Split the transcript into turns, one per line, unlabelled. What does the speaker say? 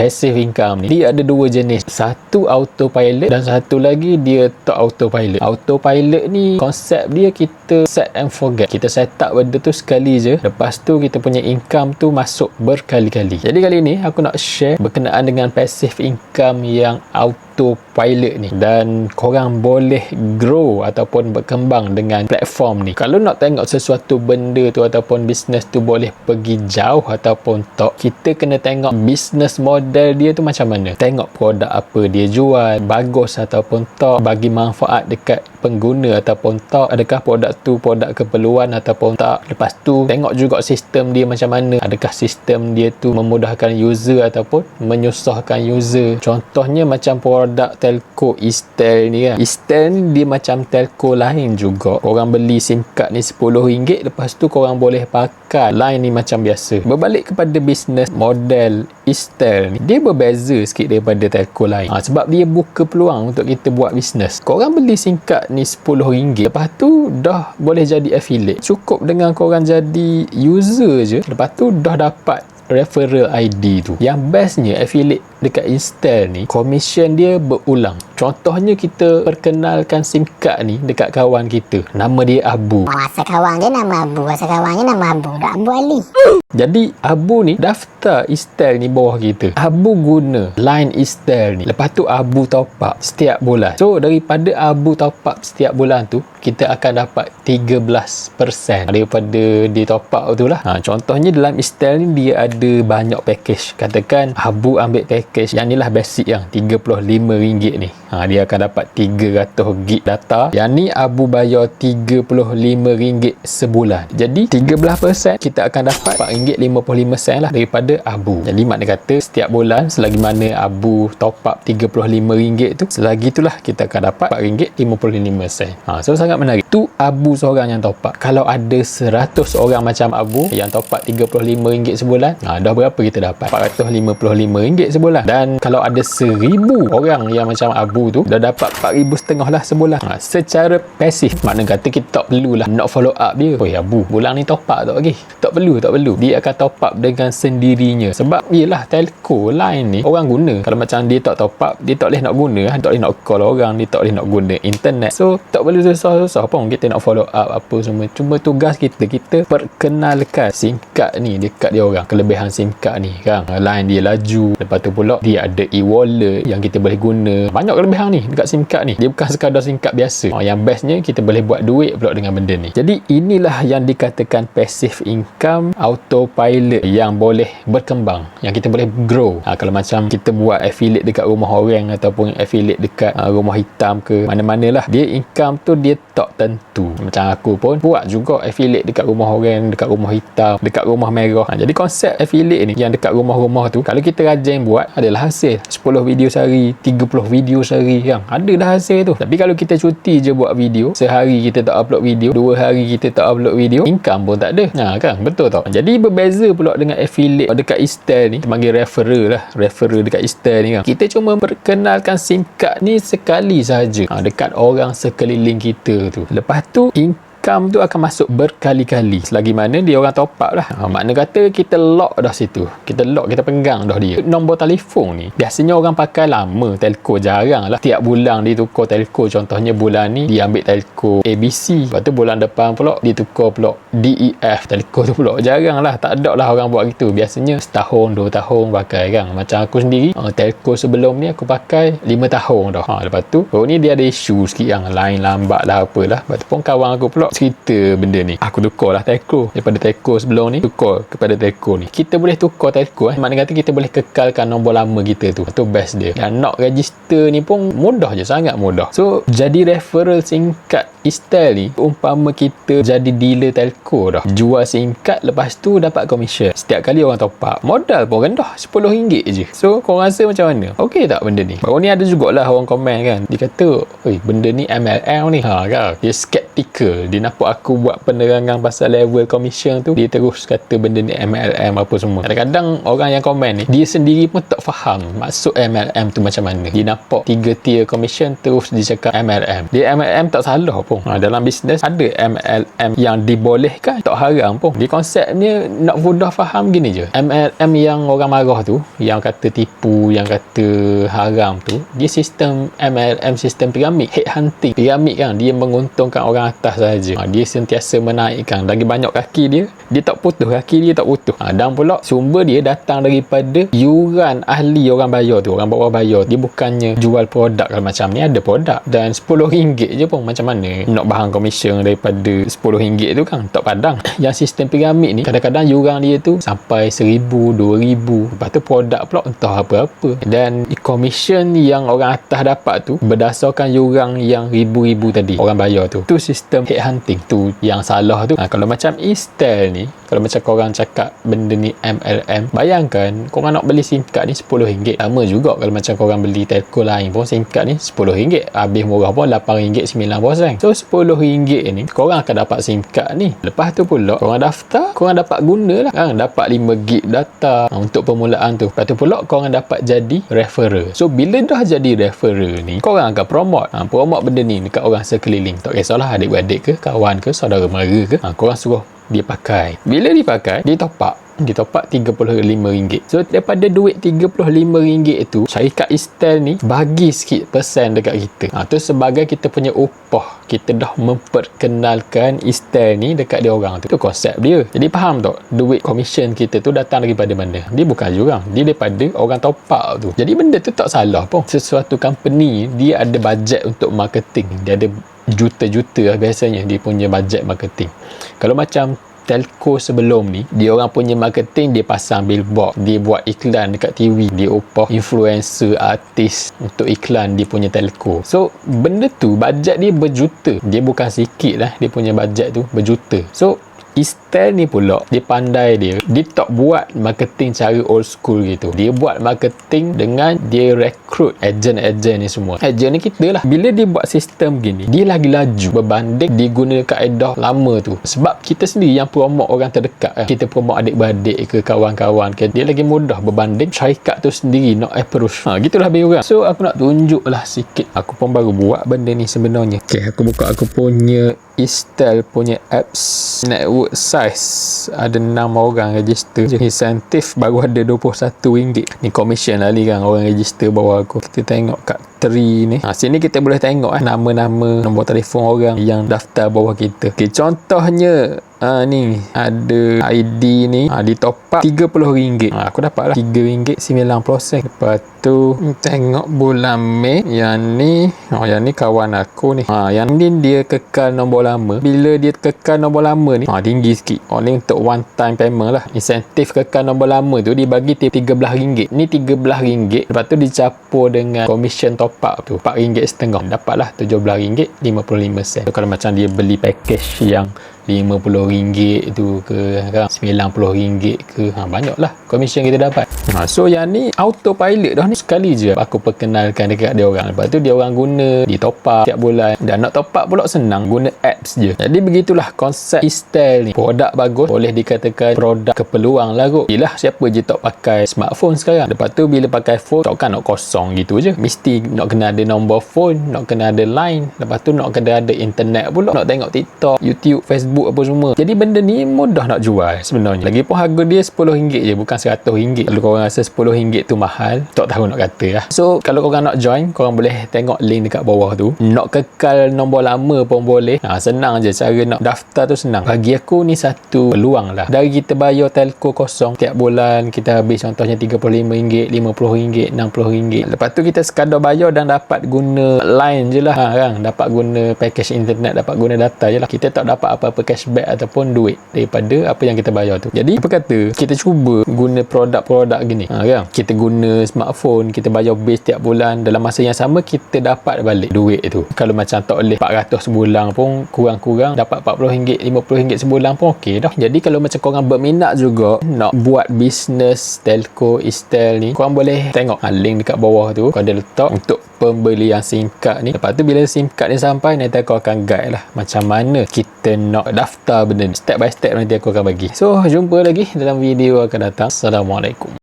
passive income ni, dia ada dua jenis. Satu autopilot dan satu lagi dia tak autopilot. Autopilot ni konsep dia kita set and forget. Kita set up benda tu sekali je, lepas tu kita punya income tu masuk berkali-kali. Jadi kali ni aku nak share berkenaan dengan passive income yang autopilot ni, dan korang boleh grow ataupun berkembang dengan platform ni. Kalau nak tengok sesuatu benda tu ataupun bisnes tu boleh pergi jauh ataupun tak, kita kena tengok bisnes model dia tu macam mana. Tengok produk apa dia jual, bagus ataupun tak, bagi manfaat dekat pengguna ataupun tak, adakah produk tu produk keperluan ataupun tak. Lepas tu tengok juga sistem dia macam mana, adakah sistem dia tu memudahkan user ataupun menyusahkan user. Contohnya macam produk telco Istel ni kan. Istel ni dia macam telco lain juga. Korang beli SIM card ni RM10, lepas tu korang boleh pakai line ni macam biasa. Berbalik kepada bisnes model Istel ni, dia berbeza sikit daripada telco lain. Sebab dia buka peluang untuk kita buat bisnes. Korang beli SIM card ni RM10, lepas tu dah boleh jadi affiliate. Cukup dengan korang jadi user je, lepas tu dah dapat referral ID tu. Yang bestnya affiliate dekat Istel ni, commission dia berulang. Contohnya kita perkenalkan SIM card ni dekat kawan kita, nama dia Abu.
Asal kawan dia nama Abu, asal kawannya nama Abu, dah Abu Ali.
Jadi Abu ni daftar Istel ni bawah kita. Abu guna line Istel ni, lepas tu Abu top up setiap bulan. So daripada Abu top up setiap bulan tu, kita akan dapat 13% daripada dia top up tu lah. Contohnya dalam Istel ni dia ada banyak package. Katakan Abu ambil package yang ni lah basic yang RM35 ni. Dia akan dapat 300 gig data. Yang ni Abu bayar RM35 sebulan. Jadi 13% kita akan dapat RM4.55 lah daripada Abu. Jadi makna kata setiap bulan selagi mana Abu top up RM35 tu, selagi itulah kita akan dapat RM4.55. So sangat menarik. Tu Abu seorang yang top up. Kalau ada 100 orang macam Abu yang top up RM35 sebulan, dah berapa kita dapat? RM455 sebulan. Dan kalau ada 1000 orang yang macam Abu tu, dah dapat RM4,500 lah sebulan. Secara pasif, makna kata kita tak perlulah nak follow up dia. Oi Abu, bulan ni top up tak lagi? Tak perlu. Dia akan top up dengan sendirinya. Sebab yelah telco line ni orang guna. Kalau macam dia tak top up, dia tak boleh nak guna, tak boleh nak call orang, dia tak boleh nak guna internet. So tak perlu susah-susah pun kita nak follow up apa semua. Cuma tugas kita perkenalkan SIM card ni dekat dia orang. Kelebihan SIM card ni kan, line dia laju, lepas tu pula dia ada e-wallet yang kita boleh guna. Banyak kelebihan ni dekat SIM card ni. Dia bukan sekadar SIM card biasa. Yang bestnya kita boleh buat duit pula dengan benda ni. Jadi inilah yang dikatakan passive income autopilot yang boleh berkembang, yang kita boleh grow. Kalau macam kita buat affiliate dekat rumah orang ataupun affiliate dekat rumah hitam ke mana-mana lah, dia income tu dia tak tentu. Macam aku pun buat juga affiliate dekat rumah orang, dekat rumah hitam, dekat rumah merah. Jadi konsep affiliate ni yang dekat rumah-rumah tu, kalau kita rajin buat, adalah hasil 10 video sehari, 30 video sehari kan, ada dah hasil tu. Tapi kalau kita cuti je buat video, sehari kita tak upload video, 2 hari kita tak upload video, income pun tak ada. Kan, betul tak? Jadi berbeza pula dengan affiliate dekat Istel ni, kita panggil referral dekat Istel ni kan. Kita cuma perkenalkan SIM card ni sekali saja dekat orang sekeliling kita tu. Lepas tu income tu akan masuk berkali-kali selagi mana dia orang top up lah. Makna kata kita lock dah situ, kita pegang dah dia. Nombor telefon ni biasanya orang pakai lama, telco jarang lah tiap bulan dia tukar telco. Contohnya bulan ni dia ambil telco ABC, lepas tu bulan depan pula dia tukar pula DEF. Telco tu pula jarang lah, tak ada lah orang buat gitu. Biasanya setahun 2 tahun pakai kan. Macam aku sendiri telco sebelum ni aku pakai 5 tahun dah. Lepas tu ni dia ada isu sikit yang lain lambat lah apalah. Lepas tu pun kawan aku pula cerita benda ni, aku tukar lah telco daripada telco sebelum ni tukar kepada telco ni. Kita boleh tukar telco makna kata kita boleh kekalkan nombor lama kita tu. Itu best dia. Dan nak register ni pun mudah je, sangat mudah. So jadi referral SIM card Istel ni umpama kita jadi dealer telco dah, jual SIM card lepas tu dapat commission setiap kali orang top up. Modal pun rendah, RM10 je. So korang rasa macam mana? Okey tak benda ni? Baru ni ada jugalah orang komen kan, dia kata oi benda ni MLM ni kan, dia skeptik skeptical. Dia nampak aku buat penerangan pasal level commission tu, dia terus kata benda ni MLM apa semua. Kadang-kadang orang yang komen ni, dia sendiri pun tak faham maksud MLM tu macam mana. Dia nampak 3 tier commission terus dia cakap MLM. Dia MLM tak salah pun. Dalam bisnes ada MLM yang dibolehkan, tak haram pun. Dia konsepnya nak mudah faham gini je. MLM yang orang marah tu, yang kata tipu, yang kata haram tu, dia sistem MLM, sistem piramid, headhunting. Piramid kan, dia menguntungkan orang atas saja. Dia sentiasa menaikkan. Lagi banyak kaki dia tak putus, kaki dia tak putus. Dan pula sumber dia datang daripada yuran ahli orang bayar tu, orang bawah bayar. Dia bukannya jual produk. Kalau macam ni ada produk dan RM10 je pun, macam mana nak bahan komisen daripada RM10 tu kan, tak padang. Yang sistem piramid ni kadang-kadang yuran dia tu sampai RM1,000, RM2,000. Lepas tu produk pula entah apa-apa, dan komisen yang orang atas dapat tu berdasarkan yuran yang ribu-ribu tadi orang bayar tu. Tu sistem headhunting tu yang salah tu. Kalau macam Istel ni, kalau macam korang cakap benda ni MLM, bayangkan korang nak beli SIM card ni RM10. Sama juga kalau macam korang beli telco lain pun, SIM card ni RM10, habis murah pun RM8.9. So RM10 ni korang akan dapat SIM card ni. Lepas tu pula korang daftar, korang dapat guna lah kan, dapat 5GB data untuk permulaan tu. Lepas tu pula korang dapat jadi referrer. So bila dah jadi referrer ni, korang akan promote benda ni dekat orang sekeliling. Tak kisahlah adik-beradik ke, kawan ke, saudara mara ke, korang suruh dia pakai. Bila dipakai, dia top up RM35. So daripada duit RM35 tu, syarikat Istel ni bagi sikit persen dekat kita. Tu sebagai kita punya upah. Kita dah memperkenalkan Istel ni dekat dia orang tu. Tu konsep dia. Jadi faham tak? Duit commission kita tu datang daripada mana? Dia bukan jurang, dia daripada orang top up tu. Jadi benda tu tak salah pun. Sesuatu company dia ada bajet untuk marketing. Dia ada juta-juta biasanya dia punya bajet marketing. Kalau macam telco sebelum ni, dia orang punya marketing, dia pasang billboard, dia buat iklan dekat TV, dia upah influencer, artis untuk iklan dia punya telco. So benda tu bajet dia berjuta, dia bukan sikit lah, dia punya bajet tu berjuta. So Istel ni pula, dia pandai dia tak buat marketing cara old school gitu. Dia buat marketing dengan dia rekrut ejen-ejen ni semua. Ejen ni kita lah. Bila dia buat sistem gini, dia lagi laju berbanding dia guna kaedah lama tu. Sebab kita sendiri yang promote orang terdekat, kita promote adik-beradik ke, kawan-kawan ke, dia lagi mudah berbanding syarikat tu sendiri nak approach. Gitulah lebih orang. So aku nak tunjuk lah sikit. Aku pun baru buat benda ni sebenarnya. Okay, aku buka aku punya Istel punya apps network size. Ada 6 orang register je. Insentif baru ada RM21. Ni commission lah ni kan, orang register bawah aku. Kita tengok kat tree ni. Sini kita boleh tengok nama-nama, nombor telefon orang yang daftar bawah kita. Okay, contohnya ni ada ID ni, di top up RM30. Aku dapat lah RM3.90. Lepas tu tengok bulan Mei, yang ni kawan aku ni. Yang ni dia kekal nombor lama. Bila dia kekal nombor lama ni, tinggi sikit. Ni untuk one time payment lah. Insentif kekal nombor lama tu dia bagi RM13. Ni RM13. Lepas tu dicampur dengan commission top up tu RM4.50. Dapatlah RM17.55. So kalau macam dia beli package yang RM50 tu ke kan, RM90 ke, banyak lah komisen kita dapat. So yang ni autopilot dah ni, sekali je aku perkenalkan dekat dia orang. Lepas tu dia orang guna, di top up tiap bulan. Dan nak top up pula senang, guna apps je. Jadi begitulah konsep Istel ni. Produk bagus, boleh dikatakan produk keperluan lah kot. Yelah, siapa je tak pakai smartphone sekarang. Lepas tu bila pakai phone, takkan nak kosong gitu je. Mesti nak kena ada nombor phone, nak kena ada line. Lepas tu nak kena ada internet pula, nak tengok TikTok, YouTube, Facebook apa semua. Jadi benda ni mudah nak jual sebenarnya. Lagipun harga dia RM10 je, bukan RM100. Kalau korang rasa RM10 tu mahal, tak tahu nak kata lah. So kalau korang nak join, korang boleh tengok link dekat bawah tu. Nak kekal nombor lama pun boleh. Senang je cara nak daftar tu, senang. Bagi aku ni satu peluang lah. Dari kita bayar telco kosong tiap bulan, kita habis contohnya RM35, RM50, RM60. Lepas tu kita sekadar bayar dan dapat guna line je lah kan. Dapat guna package internet, dapat guna data je lah. Kita tak dapat apa-apa cashback ataupun duit daripada apa yang kita bayar tu. Jadi apa kata kita cuba guna produk-produk gini, kan? Kita guna smartphone, kita bayar bil setiap bulan, dalam masa yang sama kita dapat balik duit tu. Kalau macam tak boleh 400 sebulan pun, kurang-kurang dapat RM40, RM50 sebulan pun okey dah. Jadi kalau macam korang berminat juga nak buat bisnes telco Istel ni, korang boleh tengok link dekat bawah tu, korang ada letak untuk pembelian SIM card ni. Lepas tu bila SIM card ni sampai, nanti aku akan guide lah macam mana kita nak daftar benda ni, step by step nanti aku akan bagi. So jumpa lagi dalam video akan datang. Assalamualaikum.